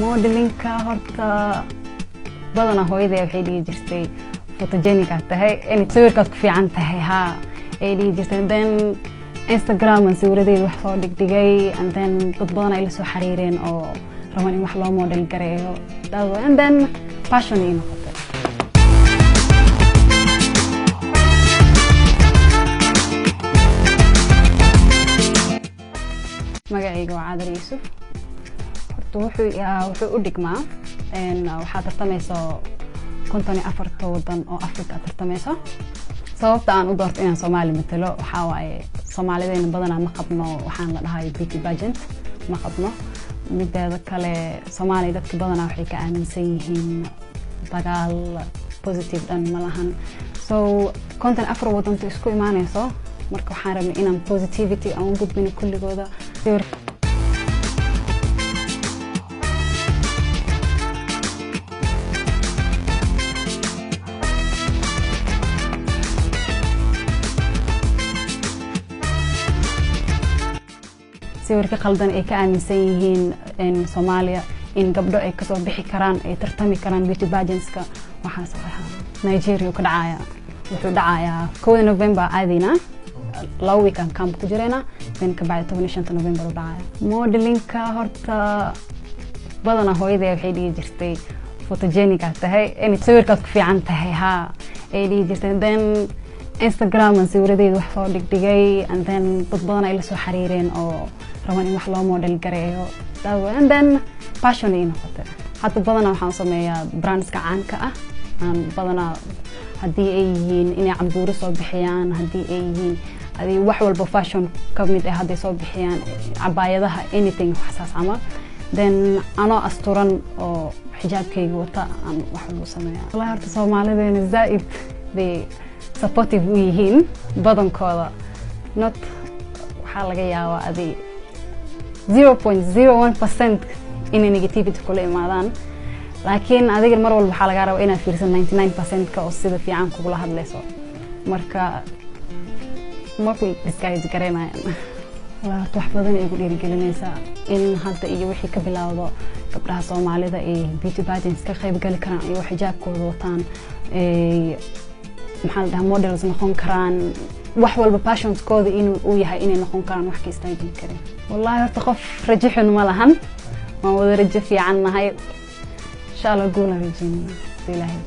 modelinka horta badana hooyaday waxay dhigi jirtay photogenic tahay in sawirkaad ku fiican tahay ha ay dhigi jirtay then Instagram aan sawiradeeda wax soo dhigay and then dad badan ay la soo xariireen oo rabaan in wax loo model gareeyo and then passion ay noqotay magacayga waa Cadar Yuusuf wuxuu u dhigmaa waxaa tartamayso 54 wadan oo Afrika tartamayso sababta aan u doortay inaan Soomaali matalo waxa waaye Soomaalideena badanaa ma qabno waxaan la dhahay beauty pageant ma qabno mideeda kale Soomaali dadka badanaa waxay ka aaminsan yihiin dagaal positive dhan ma lahan so 54 wadan isku imaanayso marka waxaan rabnay inaan positivity aan u gudbino kulligooda sawirka qaldan ay ka aaminsan yihiin in Soomaaliya in gabdho ay ka soo bixi karaan ay tartami karaan beauty pageants-ka waxa soo Nigeria ka dhacaya wuxuu dhacayaa 1 November aadina laba weekend camp ku jirayna then ka bacdi 15 November u dhacaya modelinka horta badana hooyaday waxay dhigi jirtay photogenic tahay in sawirkaad ku fiican tahay ha ay dhigi jirtay then Instagram aan sawiradeeda wax soo dhigay and then dad badan ay la soo xariireen oo rabaan in wax loo model gareeyo and then passion ay noqotay hadda badan waxaan sameeyaa brands ka caanka ah aan badana hadii ay yihiin inay cambuuro soo bixiyaan hadii ay yihiin adii wax walba fashion ka mid ah hadii soo bixiyaan cabaayadaha anything xasaas ama then ano asturan oo xijaabkayga wata aan wax lagu sameeyaa wallahi horta Soomaalideena zaaid bay supportive u yihiin badankooda not waxa laga yaabaa adii 0.01% in negativity kula imaadaan laakiin adiga mar walba waxa laga rabaa inaad fiirsan 99% ka oo sida fiican kugula hadlayso marka ma ku disguise gareynayaan wax badan ay ku dhiirigelinaysaa in halta iyo wixii ka bilowdo gabdhaha Soomaalida ee beauty pageants ka qayb gali karaan iyo xijaabkooda wataan maxaa la dhahaa models noqon karaan wax walba passions kooda inuu u yahay inay noqon karaan wax ka istaagin kareen wallahi horta qof rajixun ma lahan ma wada rajo fiican nahay insha Allah guul aan rajaynayaa ilaahay